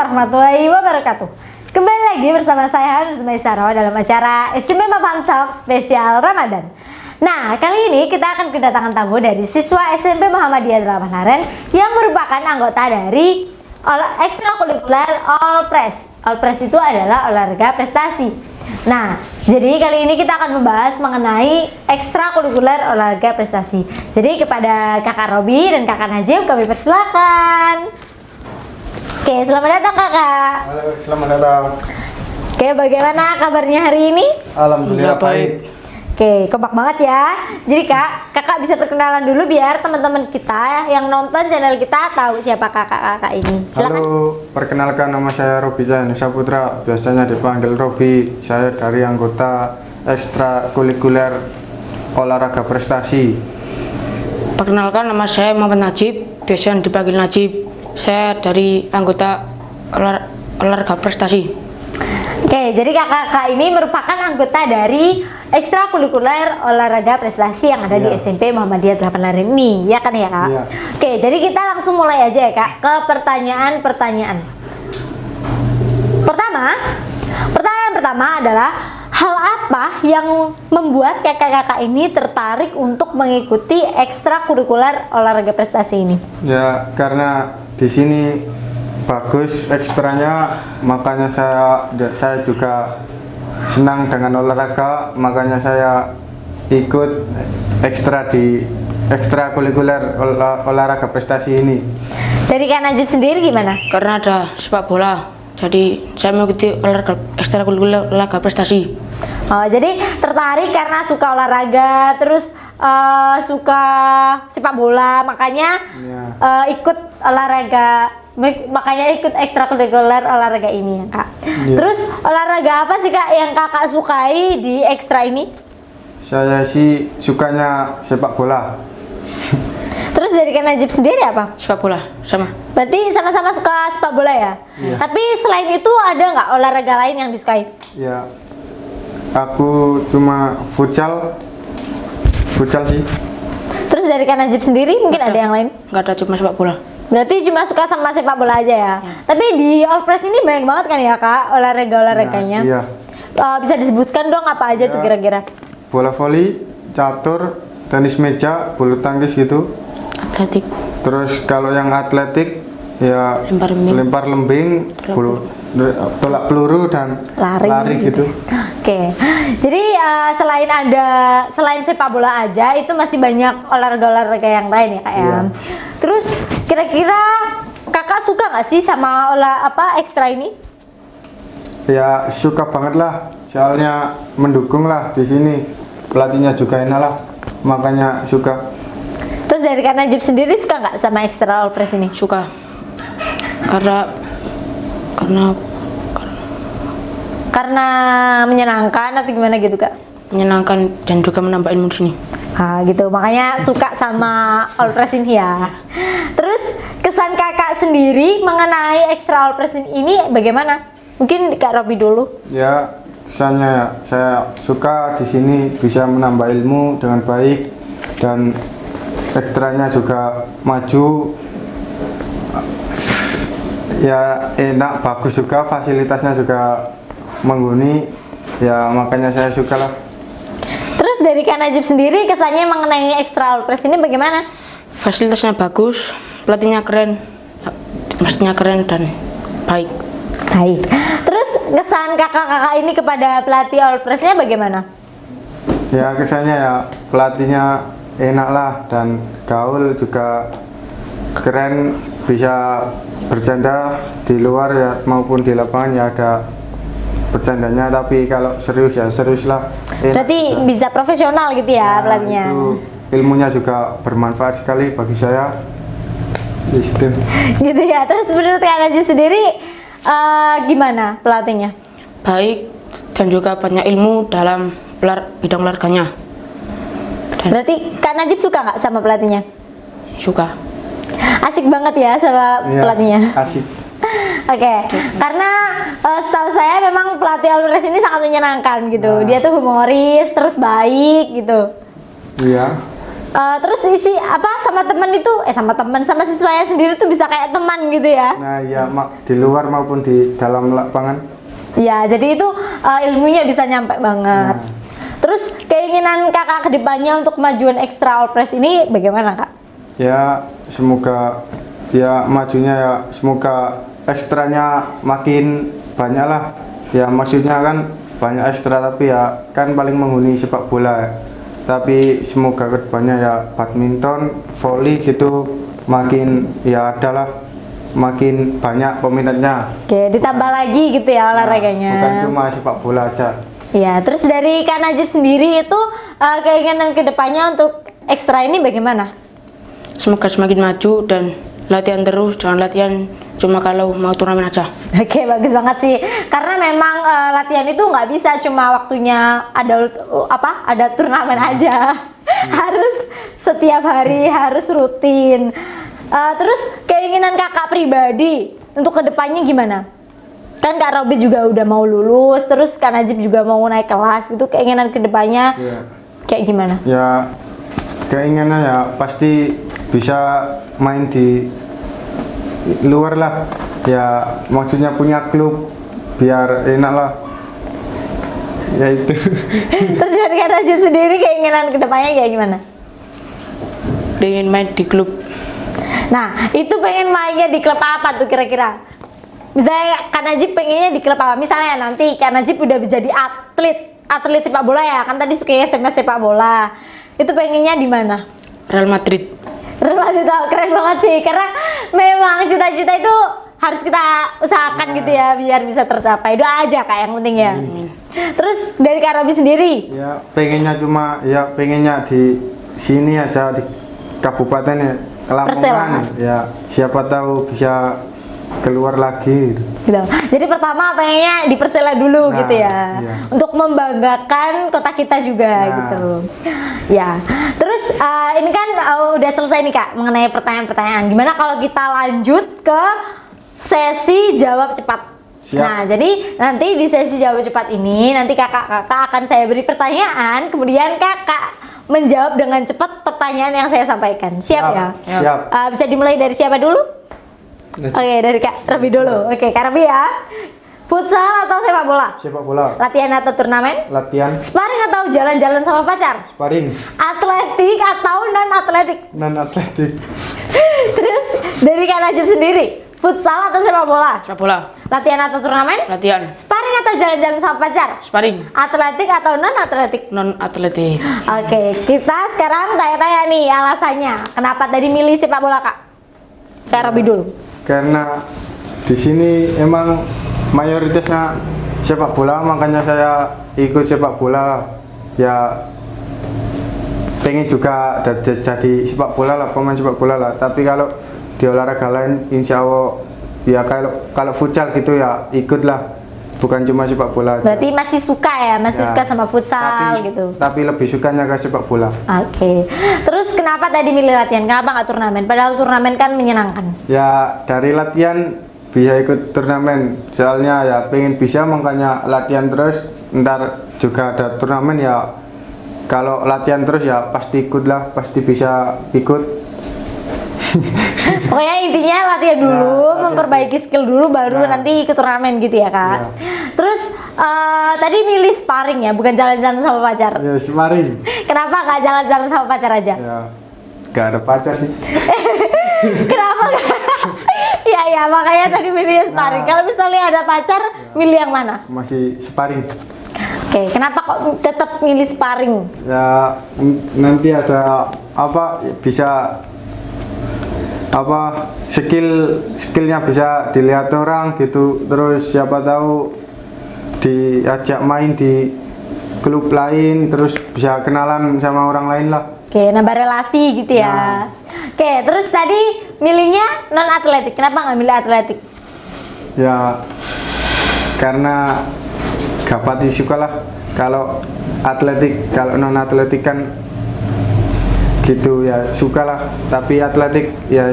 warahmatullahi wabarakatuh. Kembali lagi bersama saya Hanus Maisaro dalam acara Istimewa Fun Talk spesial Ramadan. Nah, kali ini kita akan kedatangan tamu dari siswa SMP Muhammadiyah 8 Aren yang merupakan anggota dari ekstrakurikuler All-Pres. All-Pres itu adalah olahraga prestasi. Nah, jadi kali ini kita akan membahas mengenai ekstrakurikuler olahraga prestasi. Jadi kepada Kakak Robi dan Kakak Najib kami persilakan. Oke, selamat datang Kakak. Halo, selamat datang. Oke, bagaimana kabarnya hari ini? Alhamdulillah baik. Oke, kompak banget ya. Jadi kakak bisa perkenalan dulu biar teman-teman kita yang nonton channel kita tahu siapa kakak-kakak ini. Silakan. Halo, perkenalkan nama saya Robi Jayanisa Putra, biasanya dipanggil Robi. Saya dari anggota ekstrakurikuler olahraga prestasi. Perkenalkan, nama saya Muhammad Najib, biasa dipanggil Najib. Saya dari anggota olahraga prestasi. Oke, jadi kakak-kakak ini merupakan anggota dari ekstrakurikuler olahraga prestasi yang ada di SMP Muhammadiyah 8 Aren ini, ya kan ya Kak? Iya. Oke, jadi kita langsung mulai aja ya Kak ke pertanyaan-pertanyaan. Pertanyaan pertama adalah hal apa yang membuat kakak-kakak ini tertarik untuk mengikuti ekstrakurikuler olahraga prestasi ini? Ya, karena di sini bagus ekstranya, makanya saya juga senang dengan olahraga, makanya saya ikut ekstrakurikuler olahraga prestasi ini. Dari Kak Najib sendiri gimana? Karena ada sepak bola, jadi saya mengikuti ekstrakurikuler olahraga prestasi. Oh, jadi tertarik karena suka olahraga, terus suka sepak bola, makanya ikut olahraga, makanya ikut ekstrakurikuler olahraga ini ya Kak. Terus olahraga apa sih Kak yang kakak sukai di ekstra ini? Saya sih sukanya sepak bola. Terus dari Kak Najib sendiri apa? Sepak bola, sama. Berarti sama-sama suka sepak bola ya? Iya. Tapi selain itu ada nggak olahraga lain yang disukai? Ya, aku cuma futsal sih. Terus dari Kak Najib sendiri mungkin ada yang lain? Nggak ada, cuma sepak bola. Berarti cuma suka sama sepak bola aja ya? Tapi di All-Pres ini banyak banget kan ya Kak olahraga-olahraganya? Nah, iya. Bisa disebutkan dong apa aja tuh kira-kira? Bola voli, catur, tenis meja, bulu tangkis gitu. Atletik. Terus kalau yang atletik ya lempar lembing, tolak peluru dan lari gitu. Oke. Jadi selain sepak bola aja itu masih banyak olahraga-olahraga yang lain ya Kak ya. Iya. Terus kira-kira kakak suka nggak sih sama ekstra ini? Ya suka banget lah, soalnya mendukung lah di sini. Pelatihnya juga enak lah, makanya suka. Terus dari Kak Najib sendiri suka nggak sama ekstra All-Pres ini? Suka. Karena Menyenangkan atau gimana gitu Kak? menyenangkan dan juga menambah ilmu di sini. Gitu, makanya suka sama All-Pres ini ya. Terus kesan kakak sendiri mengenai ekstra All-Pres ini bagaimana? Mungkin Kak Robi dulu. Ya kesannya ya, saya suka di sini bisa menambah ilmu dengan baik dan ekstranya juga maju. Ya enak, bagus juga, fasilitasnya juga menghuni. Ya makanya saya suka lah. Terus dari Kak Najib sendiri kesannya mengenai ekstra All-Pres ini bagaimana? Fasilitasnya bagus, pelatihnya keren, maksudnya keren dan baik. Baik. Terus kesan kakak-kakak ini kepada pelatih All-Presnya bagaimana? Ya kesannya ya pelatihnya enak lah dan gaul juga keren, bisa bercanda di luar ya maupun di lapangan ya ada bercandanya, tapi kalau serius ya serius lah. Berarti bisa profesional gitu ya pelatihnya. Itu ilmunya juga bermanfaat sekali bagi saya. Gitu. Gitu ya. Terus menurut Kak Najib sendiri gimana pelatihnya? Baik dan juga banyak ilmu dalam bidang olahraganya. Berarti Kak Najib suka nggak sama pelatihnya? Suka. Asik banget ya sama pelatihnya. Asik. Oke, karena setahu saya memang pelatih All-Pres ini sangat menyenangkan gitu. Dia tuh humoris, terus baik gitu. Iya. Terus isi apa sama teman itu sama teman sama siswanya sendiri tuh bisa kayak teman gitu ya. Nah ya di luar maupun di dalam lapangan. Ya, jadi itu ilmunya bisa nyampe banget. Nah. Terus keinginan kakak kedepannya untuk kemajuan ekstra Allpress ini bagaimana kak? Ya semoga ya majunya ya semoga ekstranya makin banyak lah. Ya maksudnya kan banyak ekstra tapi ya kan paling menghuni sepak bola ya. Tapi semoga kedepannya ya badminton, volley gitu makin ya adalah makin banyak peminatnya. Oke, ditambah lagi gitu ya olahraganya. Bukan cuma sepak bola aja. Ya, terus dari Kak Najib sendiri itu keinginan kedepannya untuk ekstra ini bagaimana? Semoga semakin maju dan latihan terus, jangan latihan cuma kalau mau turnamen aja. Oke, bagus banget sih. Karena memang latihan itu nggak bisa cuma waktunya ada turnamen aja. Harus setiap hari, harus rutin. Terus keinginan kakak pribadi untuk kedepannya gimana? Kan Kak Robi juga udah mau lulus, terus Kak Najib juga mau naik kelas gitu. Keinginan kedepannya kayak gimana? Ya keinginannya ya pasti bisa main di luar lah. Ya maksudnya punya klub biar enak lah. Ya itu. Terus dari Kak Najib sendiri keinginan kedepannya kayak gimana? Pengen main di klub. Nah, itu pengen mainnya di klub apa tuh kira-kira? Misalnya Kak Najib pengennya di klub apa? Misalnya nanti Kak Najib udah jadi atlet sepak bola ya, kan tadi sukanya SMS sepak bola. Itu pengennya di mana? Real Madrid. Real Madrid, keren banget sih, karena memang cita-cita itu harus kita usahakan gitu ya, biar bisa tercapai. Doa aja Kak yang penting ya. Terus dari Kak Robi sendiri? Ya pengennya di sini aja di kabupaten ya, Lamongan. Ya siapa tahu bisa keluar lagi gitu. Jadi pertama pengennya di Persela dulu gitu ya. Iya. Untuk membanggakan kota kita juga gitu. Ya. Terus ini kan udah selesai nih Kak mengenai pertanyaan-pertanyaan. Gimana kalau kita lanjut ke sesi jawab cepat? Siap. Nah, jadi nanti di sesi jawab cepat ini nanti kakak-kakak akan saya beri pertanyaan, kemudian kakak menjawab dengan cepat pertanyaan yang saya sampaikan. Siap ya? Siap. Bisa dimulai dari siapa dulu? Oke, dari Kak Robi dulu. Oke, Kak Robi ya. Futsal atau sepak bola? Sepak bola. Latihan atau turnamen? Latihan. Sparring atau jalan-jalan sama pacar? Sparring. Atletik atau non atletik? Non atletik. Terus dari Kak Najib sendiri, futsal atau sepak bola? Sepak bola. Latihan atau turnamen? Latihan. Sparring atau jalan-jalan sama pacar? Sparring. Atletik atau non atletik? Non atletik. Oke, kita sekarang tanya-tanya nih alasannya. Kenapa tadi milih sepak bola Kak? Kak Robi dulu. Karena di sini emang mayoritasnya sepak bola, makanya saya ikut sepak bola. Ya pengen juga jadi sepak bola lah, pemain sepak bola lah. Tapi kalau di olahraga lain insya Allah ya kalau futsal gitu ya ikutlah, bukan cuma sepak bola aja. Berarti masih suka ya, masih suka sama futsal gitu. Tapi lebih sukanya ke sepak bola. Oke. Terus kenapa tadi milih latihan? Kenapa nggak turnamen? Padahal turnamen kan menyenangkan. Ya dari latihan bisa ikut turnamen. Soalnya ya pengen bisa, makanya latihan terus. Ntar juga ada turnamen ya. Kalau latihan terus ya pasti ikut lah, pasti bisa ikut. Pokoknya intinya latihan dulu, latihan memperbaiki skill dulu, baru nanti ke turnamen gitu ya Kak. Terus tadi milih sparring ya, bukan jalan-jalan sama pacar. Ya sparring. Kenapa nggak jalan-jalan sama pacar aja? Ya gak ada pacar sih. Kenapa? Ya makanya tadi milih sparring. Kalau misalnya ada pacar, milih yang mana? Masih sparring. Oke, kenapa kok tetap milih sparring? Ya nanti ada bisa skillnya bisa dilihat orang gitu, terus siapa tahu diajak main di klub lain, terus bisa kenalan sama orang lain lah. Oke, nambah relasi gitu ya. Oke, terus tadi milihnya non atletik. Kenapa nggak milih atletik? Ya karena gak pati suka lah kalau atletik, kalau non atletik kan gitu ya suka lah, tapi atletik ya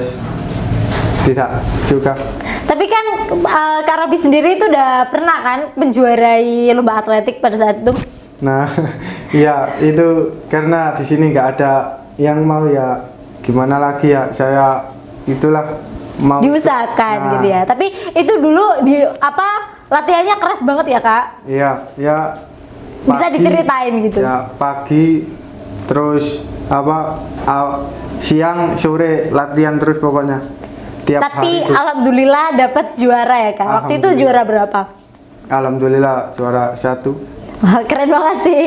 tidak suka. Tapi kan Kak Robi sendiri itu udah pernah kan menjuarai lomba atletik pada saat itu? Nah, iya itu karena di sini nggak ada yang mau ya gimana lagi ya, saya itulah mau Diusahakan Nah, gitu ya. Tapi itu dulu di apa latihannya keras banget ya Kak? Iya, ya Bisa diceritain gitu. Ya pagi terus apa siang sore latihan terus pokoknya tiap Tapi hari itu. alhamdulillah dapat juara ya Kak. Waktu itu Alhamdulillah. juara berapa? Alhamdulillah juara 1. Wah, keren banget sih.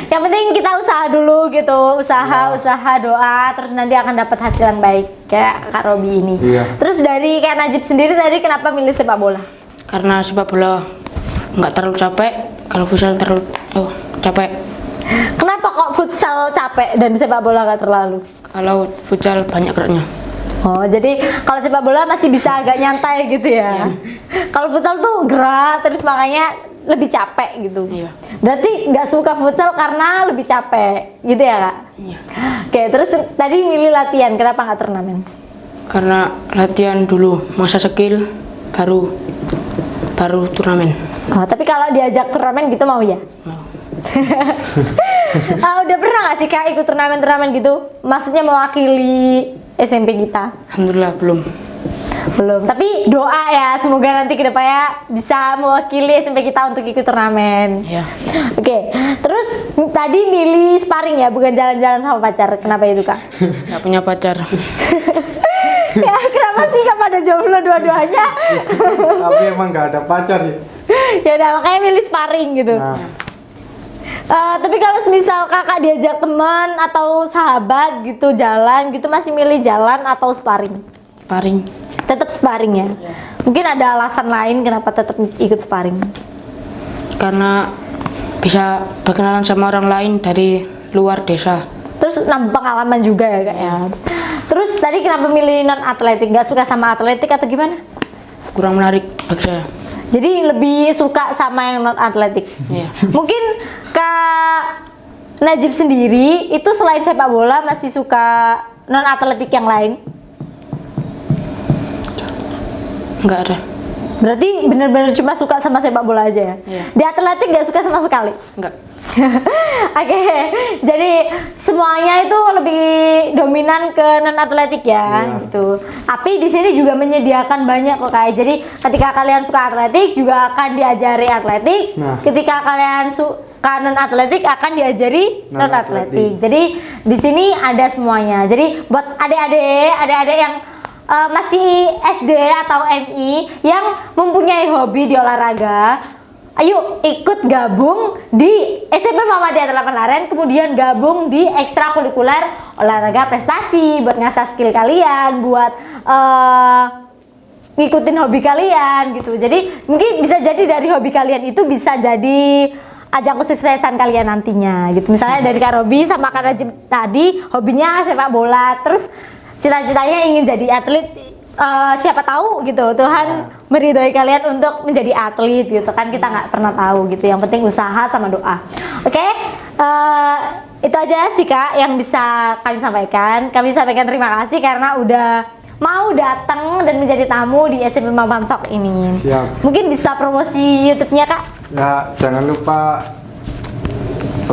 Yang penting kita usaha dulu gitu, usaha doa, terus nanti akan dapat hasil yang baik kayak Kak Robi ini. Iya. Terus dari Kak Najib sendiri tadi kenapa milih sepak bola? Karena sepak bola nggak terlalu capek, kalau futsal terlalu capek. Kenapa kok futsal capek dan sepak bola gak terlalu? Kalau futsal banyak geraknya. Oh, jadi kalau sepak bola masih bisa agak nyantai gitu ya. Kalau futsal tuh gerak terus makanya lebih capek gitu. Iya. Berarti nggak suka futsal karena lebih capek gitu ya Kak? Iya. Oke, terus tadi milih latihan, kenapa nggak turnamen? Karena latihan dulu masa skill baru turnamen. Oh, tapi kalau diajak turnamen gitu mau ya? Mau. Udah pernah nggak sih Kak ikut turnamen-turnamen gitu? Maksudnya mewakili SMP kita? Alhamdulillah belum. Belum, tapi doa ya semoga nanti kedepannya bisa mewakili SMP kita untuk ikut turnamen. Ya. Oke, terus tadi milih sparring ya, bukan jalan-jalan sama pacar. Kenapa itu Kak? Nggak punya pacar. Ya kenapa sih Kak pada jomblo dua-duanya? Tapi emang nggak ada pacar ya. Ya udah makanya milih sparring gitu. Nah, Tapi kalau misal kakak diajak teman atau sahabat gitu jalan gitu masih milih jalan atau sparring? Paring. Tetap sparring ya. Mungkin ada alasan lain kenapa tetap ikut sparring? Karena bisa berkenalan sama orang lain dari luar desa. Terus nambah pengalaman juga ya Kak ya. Terus tadi kenapa milih non atletik? Gak suka sama atletik atau gimana? Kurang menarik bagi saya. Jadi lebih suka sama yang non atletik. Iya. Mungkin Kak Najib sendiri itu selain sepak bola masih suka non atletik yang lain? Nggak ada. Berarti bener-bener cuma suka sama sepak bola aja ya? Iya. Di atletik gak suka sama sekali? Nggak. Oke, jadi semuanya itu lebih dominan ke non atletik ya, Iya. gitu. Tapi di sini juga menyediakan banyak kok Kak. Jadi ketika kalian suka atletik juga akan diajari atletik. Nah. Ketika kalian suka non atletik akan diajari non atletik. Jadi di sini ada semuanya. Jadi buat adik-adik yang masih SD atau MI yang mempunyai hobi di olahraga, ayo ikut gabung di SMP Muhammadiyah 8 Laren, kemudian gabung di ekstrakurikuler olahraga prestasi buat ngasah skill kalian, buat ngikutin hobi kalian gitu. Jadi mungkin bisa jadi dari hobi kalian itu bisa jadi ajang kesuksesan kalian nantinya gitu. Misalnya dari Kak Robi sama Kak Najib tadi hobinya sepak bola, terus cita-citanya ingin jadi atlet. Siapa tahu gitu Tuhan meridhoi kalian untuk menjadi atlet gitu kan, kita nggak pernah tahu gitu. Yang penting usaha sama doa. Oke, itu aja sih Kak yang bisa kami sampaikan. Kami sampaikan terima kasih karena udah mau datang dan menjadi tamu di SMP Mamam Talk ini. Siap. Mungkin bisa promosi YouTube-nya Kak? ya jangan lupa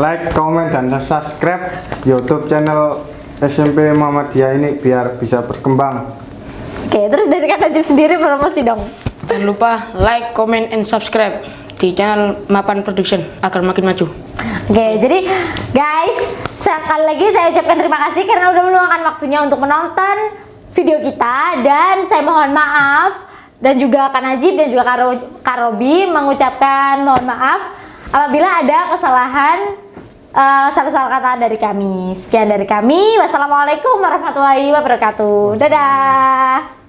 like, komen, dan subscribe YouTube channel SMP Muhammadiyah ini biar bisa berkembang. Oke, terus dari Kak Najib sendiri promosi dong. Jangan lupa like, comment, and subscribe di channel Mapan Production agar makin maju. Oke, jadi guys, sekali lagi saya ucapkan terima kasih karena udah meluangkan waktunya untuk menonton video kita, dan saya mohon maaf dan juga Kak Najib dan juga Kak Robi mengucapkan mohon maaf apabila ada kesalahan salah-salah kata dari kami. Sekian dari kami. Wassalamualaikum warahmatullahi wabarakatuh. Dadah.